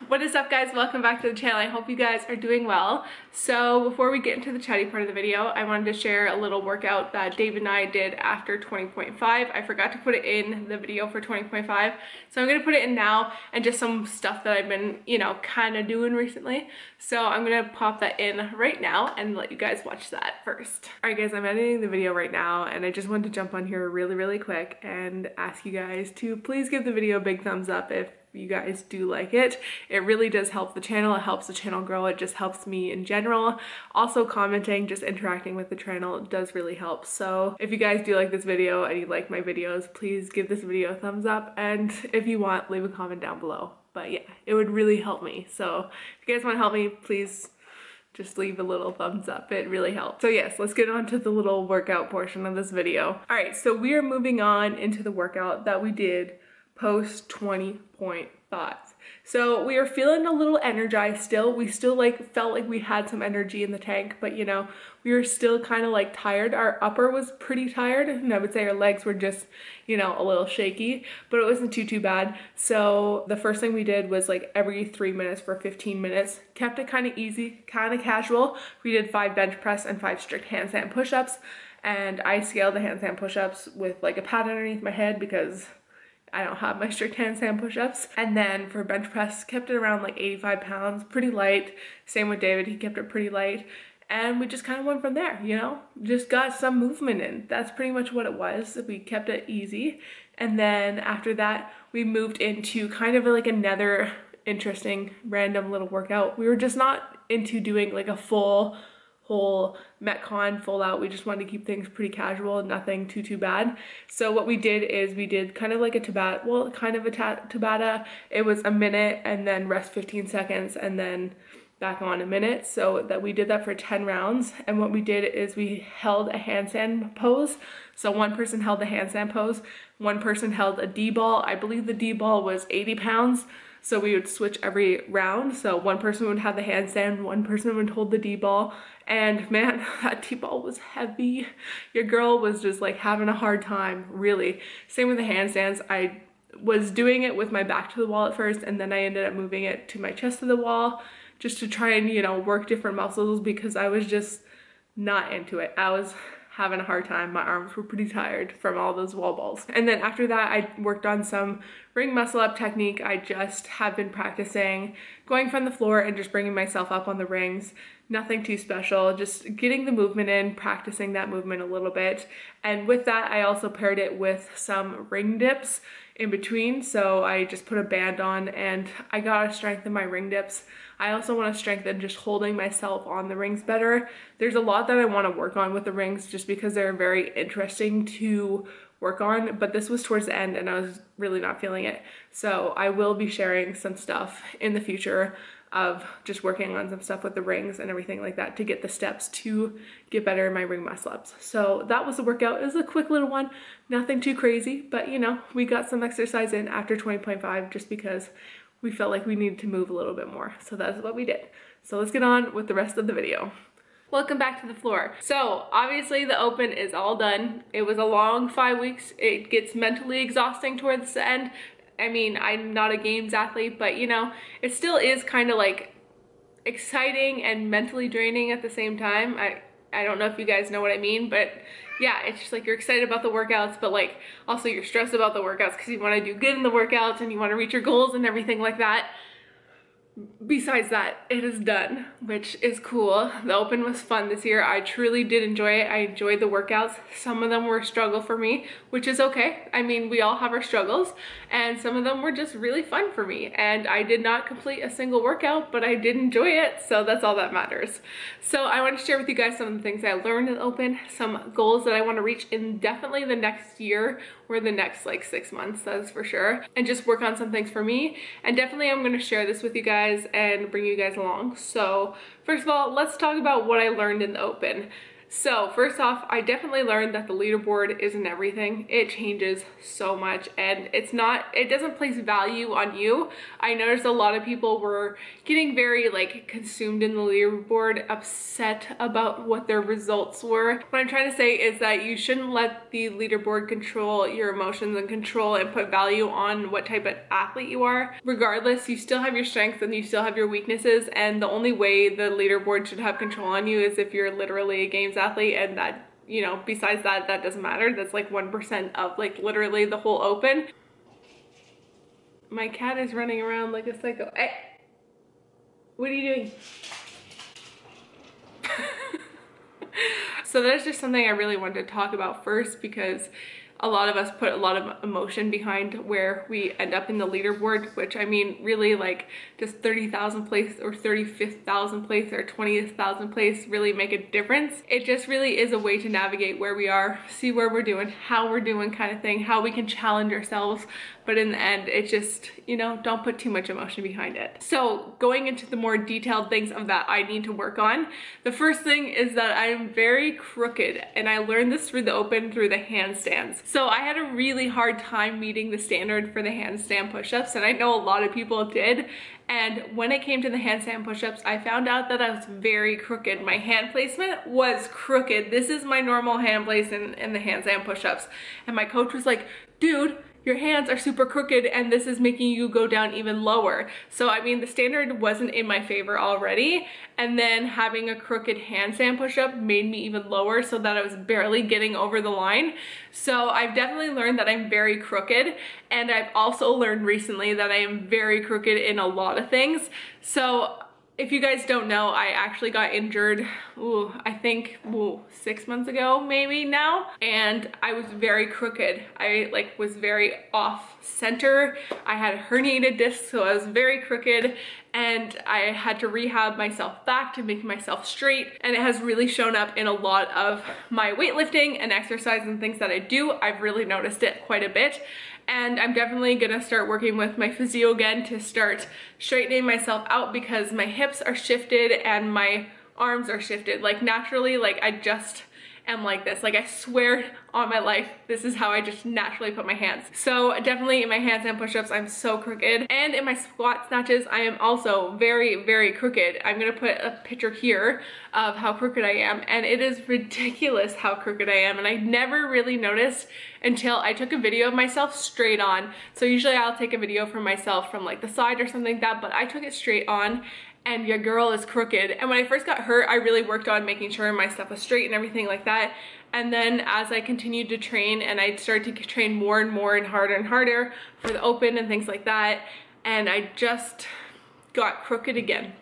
What is up, guys? Welcome back to the channel. I hope you guys are doing well. So before we get into the chatty part of the video, I wanted to share a little workout that Dave and I did after 20.5. I forgot to put it in the video for 20.5, so I'm gonna put it in now, and just some stuff that I've been, kind of doing recently. So I'm gonna pop that in right now and let you guys watch that first. All right, guys, I'm editing the video right now, and I just wanted to jump on here really quick and ask you guys to please give the video a big thumbs up if you guys do like it. It really does help the channel. It helps the channel grow. It just helps me in general. Also, commenting, just interacting with the channel does really help. So if you guys do like this video and you like my videos, please give this video a thumbs up, and if you want, leave a comment down below. But yeah, it would really help me. So if you guys want to help me, please just leave a little thumbs up. It really helps. So yes, let's get on to the little workout portion of this video. All right, so we are moving on into the workout that we did post 20.5. So we are feeling a little energized still. We still felt like we had some energy in the tank, but we were still kind of tired. Our upper was pretty tired, and I would say our legs were just, a little shaky, but it wasn't too bad. So the first thing we did was every 3 minutes for 15 minutes. Kept it kind of easy, kind of casual. We did 5 bench press and 5 strict handstand push-ups, and I scaled the handstand push-ups with a pad underneath my head because I don't have my strict handstand push-ups. And then for bench press, kept it around 85 pounds, pretty light. Same with David, he kept it pretty light. And we just kind of went from there, just got some movement in. That's pretty much what it was. We kept it easy. And then after that, we moved into kind of another interesting random little workout. We were just not into doing a full whole Metcon full out. We just wanted to keep things pretty casual, nothing too bad. So what we did is we did kind of a Tabata, well, kind of a Tabata. It was a minute and then rest 15 seconds and then back on a minute. So that we did that for 10 rounds. And what we did is we held a handstand pose. So one person held the handstand pose, one person held a D ball. I believe the D ball was 80 pounds. So we would switch every round. So one person would have the handstand, one person would hold the D ball. And man, that D ball was heavy. Your girl was just having a hard time, really. Same with the handstands. I was doing it with my back to the wall at first, and then I ended up moving it to my chest to the wall just to try and, work different muscles, because I was just not into it. I was having a hard time. My arms were pretty tired from all those wall balls. And then after that, I worked on some ring muscle up technique. I just have been practicing going from the floor and just bringing myself up on the rings. Nothing too special, just getting the movement in, practicing that movement a little bit. And with that, I also paired it with some ring dips in between. So I just put a band on, and I gotta strengthen my ring dips. I also want to strengthen just holding myself on the rings better. There's a lot that I want to work on with the rings just because they're very interesting to work on, but this was towards the end and I was really not feeling it. So I will be sharing some stuff in the future of just working on some stuff with the rings and everything like that to get the steps to get better in my ring muscle ups. So that was the workout. It was a quick little one, nothing too crazy, but we got some exercise in after 20.5 just because we felt like we needed to move a little bit more. So that's what we did. So let's get on with the rest of the video. Welcome back to the floor. So obviously the open is all done. It was a long 5 weeks. It gets mentally exhausting towards the end. I mean, I'm not a games athlete, but it still is kind of exciting and mentally draining at the same time. I don't know if you guys know what I mean, but yeah, it's just you're excited about the workouts, but also you're stressed about the workouts because you want to do good in the workouts and you want to reach your goals and everything like that. Besides that, it is done, which is cool. The open was fun this year. I truly did enjoy it. I enjoyed the workouts. Some of them were a struggle for me, which is okay. I mean, we all have our struggles, and some of them were just really fun for me. And I did not complete a single workout, but I did enjoy it, so that's all that matters. So I want to share with you guys some of the things I learned in the open, some goals that I want to reach in definitely the next year or the next 6 months, that's for sure, and just work on some things for me. And definitely I'm going to share this with you guys and bring you guys along. So first of all, let's talk about what I learned in the open. So first off, I definitely learned that the leaderboard isn't everything. It changes so much, and it doesn't place value on you. I noticed a lot of people were getting very like consumed in the leaderboard, upset about what their results were. What I'm trying to say is that you shouldn't let the leaderboard control your emotions and control and put value on what type of athlete you are. Regardless, you still have your strengths and you still have your weaknesses, and the only way the leaderboard should have control on you is if you're literally a games athlete, and that, you know, besides that, that doesn't matter. That's like 1% of like literally the whole open. My cat is running around like a psycho. Hey, what are you doing? So that's just something I really wanted to talk about first, because a lot of us put a lot of emotion behind where we end up in the leaderboard, which I mean, really, like, does 30,000 place or 35,000 place or 20,000 place really make a difference? It just really is a way to navigate where we are, see where we're doing, how we're doing kind of thing, how we can challenge ourselves. But in the end, it just, you know, don't put too much emotion behind it. So going into the more detailed things of that I need to work on, the first thing is that I am very crooked, and I learned this through the open through the handstands. So I had a really hard time meeting the standard for the handstand push-ups, and I know a lot of people did. And when it came to the handstand push-ups, I found out that I was very crooked. My hand placement was crooked. This is my normal hand place in the handstand push-ups. And my coach was like, dude, your hands are super crooked and this is making you go down even lower. So I mean, the standard wasn't in my favor already, and then having a crooked handstand push-up made me even lower, so that I was barely getting over the line. So I've definitely learned that I'm very crooked, and I've also learned recently that I am very crooked in a lot of things. So if you guys don't know, I actually got injured, I think 6 months ago maybe now, and I was very crooked. I like was very off center. I had a herniated disc, so I was very crooked, and I had to rehab myself back to make myself straight, and it has really shown up in a lot of my weightlifting and exercise and things that I do. I've really noticed it quite a bit. And I'm definitely gonna start working with my physio again to start straightening myself out, because my hips are shifted and my arms are shifted. Like naturally, like I just am like this. Like I swear on my life, this is how I just naturally put my hands. So definitely in my handstand push-ups, I'm so crooked. And in my squat snatches, I am also very, very crooked. I'm gonna put a picture here of how crooked I am, and it is ridiculous how crooked I am. And I never really noticed until I took a video of myself straight on. So usually I'll take a video from myself from like the side or something like that, but I took it straight on, and your girl is crooked. And when I first got hurt, I really worked on making sure my stuff was straight and everything like that. And then as I continued to train, and I started to train more and more and harder for the open and things like that, and I just got crooked again.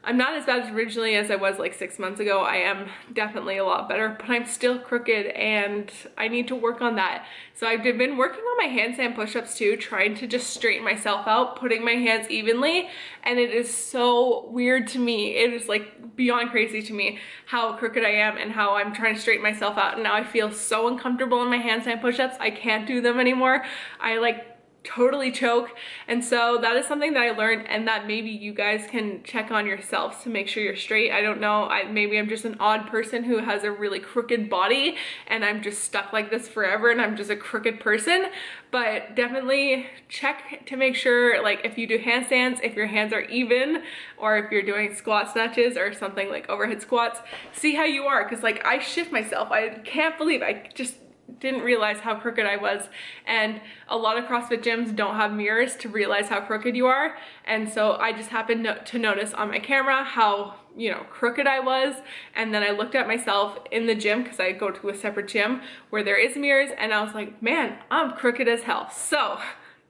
I'm not as bad originally as I was like 6 months ago. I am definitely a lot better, but I'm still crooked and I need to work on that. So I've been working on my handstand push-ups too, trying to just straighten myself out, putting my hands evenly, and it is so weird to me. It is like beyond crazy to me how crooked I am and how I'm trying to straighten myself out, and now I feel so uncomfortable in my handstand push-ups. I can't do them anymore. I like totally choke. And so that is something that I learned, and that maybe you guys can check on yourselves to make sure you're straight. I don't know, maybe I'm just an odd person who has a really crooked body and I'm just stuck like this forever and I'm just a crooked person. But definitely check to make sure, like if you do handstands, if your hands are even, or if you're doing squat snatches or something like overhead squats, see how you are, because like I shift myself. I can't believe I just didn't realize how crooked I was. And a lot of CrossFit gyms don't have mirrors to realize how crooked you are, and so I just happened to notice on my camera how, you know, crooked I was. And then I looked at myself in the gym, because I go to a separate gym where there is mirrors, and I was like, man, I'm crooked as hell. So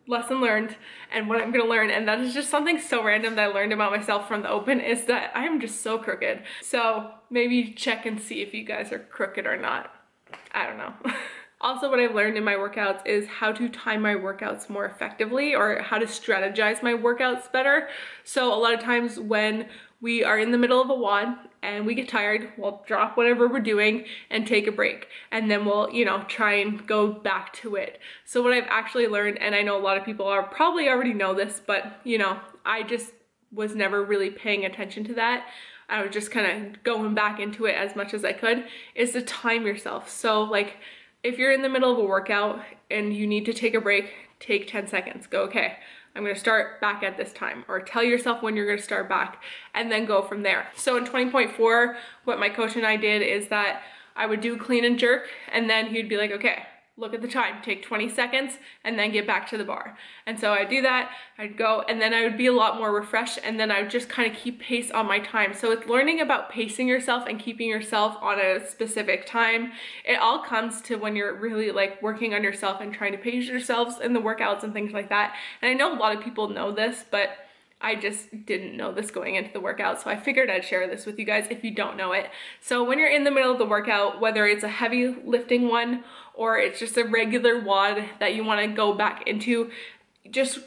lesson learned, and what I'm gonna learn, and that is just something so random that I learned about myself from the open, is that I am just so crooked. So maybe check and see if you guys are crooked or not. I don't know. Also, what I've learned in my workouts is how to time my workouts more effectively, or how to strategize my workouts better. So a lot of times when we are in the middle of a WOD and we get tired, we'll drop whatever we're doing and take a break. And then we'll, you know, try and go back to it. So what I've actually learned, and I know a lot of people are probably already know this, but you know, I just was never really paying attention to that. I was just kind of going back into it as much as I could, is to time yourself. So like if you're in the middle of a workout and you need to take a break, take 10 seconds. Go, okay, I'm gonna start back at this time, or tell yourself when you're gonna start back and then go from there. So in 20.4, what my coach and I did is that I would do clean and jerk, and then he'd be like, okay, look at the time, take 20 seconds and then get back to the bar. And so I'd do that, I'd go, and then I would be a lot more refreshed, and then I would just kind of keep pace on my time. So it's learning about pacing yourself and keeping yourself on a specific time. It all comes to when you're really like working on yourself and trying to pace yourselves in the workouts and things like that. And I know a lot of people know this, but I just didn't know this going into the workout, so I figured I'd share this with you guys if you don't know it. So when you're in the middle of the workout, whether it's a heavy lifting one or it's just a regular WOD that you want to go back into, just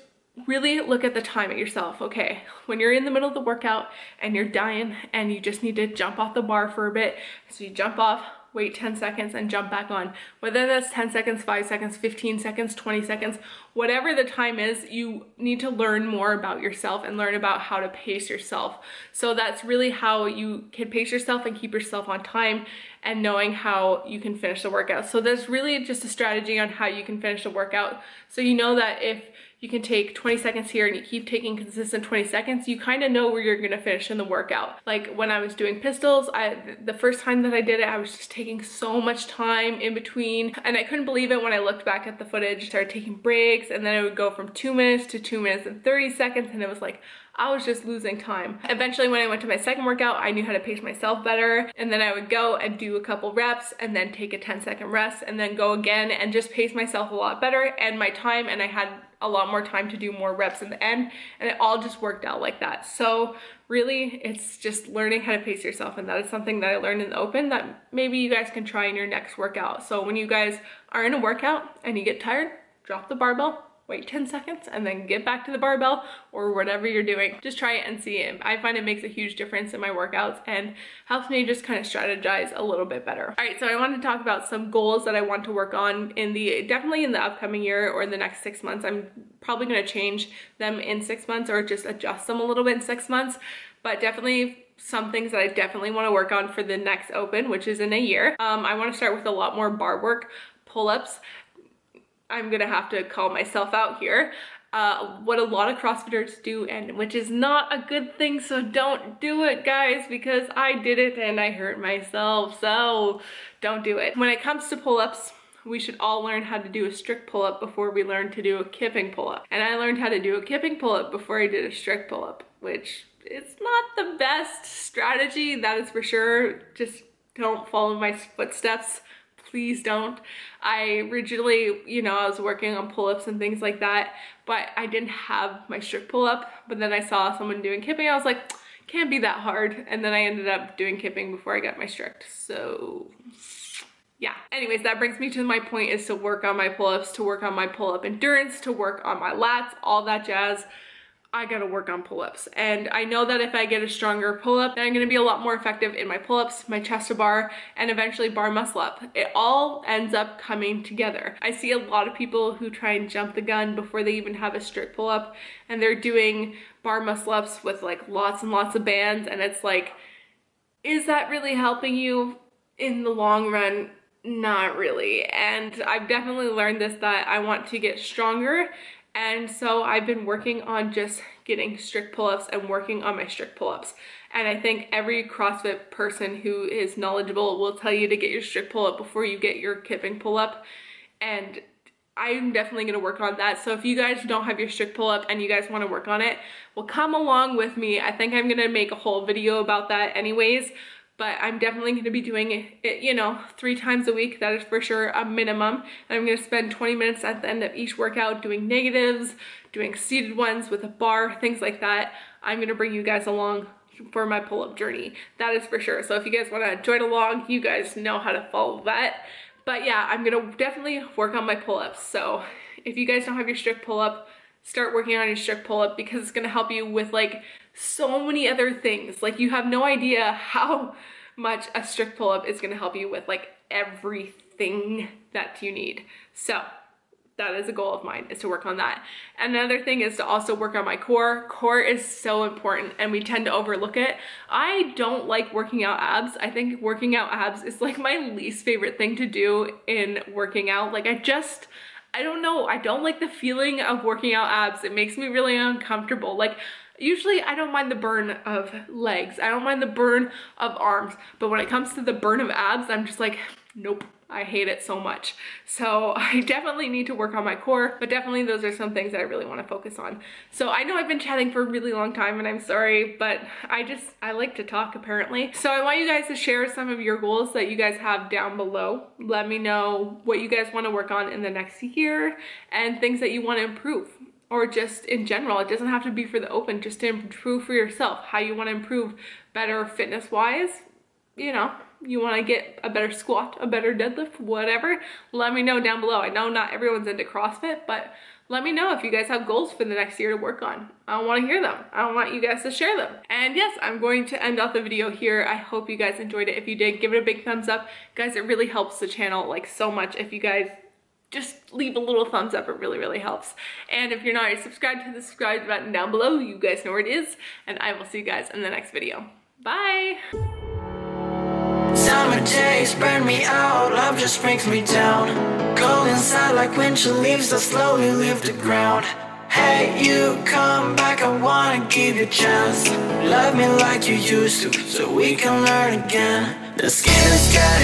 really look at the time at yourself. Okay, when you're in the middle of the workout and you're dying and you just need to jump off the bar for a bit, so you jump off, wait 10 seconds and jump back on. Whether that's 10 seconds, 5 seconds, 15 seconds, 20 seconds, whatever the time is, you need to learn more about yourself and learn about how to pace yourself. So that's really how you can pace yourself and keep yourself on time, and knowing how you can finish the workout. So there's really just a strategy on how you can finish the workout. So you know that if you can take 20 seconds here and you keep taking consistent 20 seconds, you kind of know where you're gonna finish in the workout. Like when I was doing pistols, the first time that I did it, I was just taking so much time in between, and I couldn't believe it when I looked back at the footage. I started taking breaks, and then it would go from 2 minutes to 2 minutes and 30 seconds, and it was like, I was just losing time. Eventually, when I went to my second workout, I knew how to pace myself better, and then I would go and do a couple reps and then take a 10-second rest and then go again and just pace myself a lot better and my time, and I had a lot more time to do more reps in the end, and it all just worked out like that. So really, it's just learning how to pace yourself, and that is something that I learned in the open that maybe you guys can try in your next workout. So when you guys are in a workout and you get tired, drop the barbell, wait 10 seconds, and then get back to the barbell or whatever you're doing. Just try it and see it. I find it makes a huge difference in my workouts and helps me just kind of strategize a little bit better. All right, so I want to talk about some goals that I want to work on definitely in the upcoming year or the next 6 months. I'm probably going to change them in 6 months or just adjust them a little bit in 6 months, but definitely some things that I definitely want to work on for the next open, which is in a year. I want to start with a lot more bar work, pull-ups. I'm gonna have to call myself out here. What a lot of CrossFitters do, and which is not a good thing, so don't do it, guys, because I did it and I hurt myself, so don't do it. When it comes to pull-ups, we should all learn how to do a strict pull-up before we learn to do a kipping pull-up. And I learned how to do a kipping pull-up before I did a strict pull-up, which is not the best strategy, that is for sure. Just don't follow my footsteps. Please don't. I originally, you know, I was working on pull-ups and things like that, but I didn't have my strict pull-up. But then I saw someone doing kipping. I was like, can't be that hard. And then I ended up doing kipping before I got my strict. So yeah. Anyways, that brings me to my point, is to work on my pull-ups, to work on my pull-up endurance, to work on my lats, all that jazz. I gotta work on pull-ups. And I know that if I get a stronger pull-up, then I'm gonna be a lot more effective in my pull-ups, my chest to bar, and eventually bar muscle up. It all ends up coming together. I see a lot of people who try and jump the gun before they even have a strict pull-up, and they're doing bar muscle ups with like lots and lots of bands, and it's like, is that really helping you in the long run? Not really. And I've definitely learned this, that I want to get stronger. And so I've been working on just getting strict pull-ups and working on my strict pull-ups. And I think every CrossFit person who is knowledgeable will tell you to get your strict pull-up before you get your kipping pull-up. And I'm definitely gonna work on that. So if you guys don't have your strict pull-up and you guys wanna work on it, well, come along with me. I think I'm gonna make a whole video about that anyways. But I'm definitely going to be doing it, you know, 3 times a week. That is for sure a minimum. And I'm going to spend 20 minutes at the end of each workout doing negatives, doing seated ones with a bar, things like that. I'm going to bring you guys along for my pull-up journey. That is for sure. So if you guys want to join along, you guys know how to follow that. But yeah, I'm going to definitely work on my pull-ups. So if you guys don't have your strict pull-up, start working on your strict pull-up, because it's going to help you with like so many other things. Like, you have no idea how much a strict pull-up is going to help you with like everything that you need. So that is a goal of mine, is to work on that. And another thing is to also work on my core. Core is so important and we tend to overlook it. I don't like working out abs. I think working out abs is like my least favorite thing to do in working out. Like I don't know, I don't like the feeling of working out abs. It makes me really uncomfortable. Like usually I don't mind the burn of legs. I don't mind the burn of arms. But when it comes to the burn of abs, I'm just like, nope. I hate it so much. So I definitely need to work on my core, but definitely those are some things that I really want to focus on. So I know I've been chatting for a really long time and I'm sorry, but I like to talk apparently. So I want you guys to share some of your goals that you guys have down below. Let me know what you guys want to work on in the next year and things that you want to improve. Or just in general, it doesn't have to be for the open, just to improve for yourself, how you want to improve better fitness wise, you know. You want to get a better squat, a better deadlift, whatever, let me know down below. I know not everyone's into CrossFit, but let me know if you guys have goals for the next year to work on. I want to hear them. I want you guys to share them. And yes, I'm going to end off the video here. I hope you guys enjoyed it. If you did, give it a big thumbs up. Guys, it really helps the channel like so much if you guys just leave a little thumbs up. It really, really helps. And if you're not already subscribed, to the subscribe button down below. You guys know where it is. And I will see you guys in the next video. Bye! Summer days burn me out, love just brings me down. Cold inside like winter leaves that slowly leave the ground. Hey, you come back, I wanna give you a chance. Love me like you used to, so we can learn again. The skin is getting